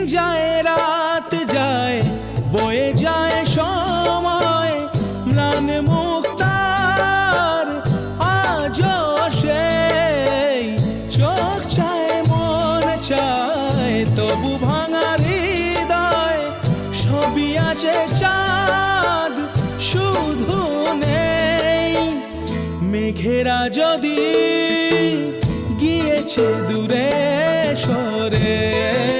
যায় রাত যায় বয়ে যায় সময় ম্লান মুক্তার আজও সেই চোখ চায় মন চায় তবু ভাঙা হৃদয় সবই আছে চাঁদ শুধু নেই মেঘেরা যদি গিয়েছে দূরে সরে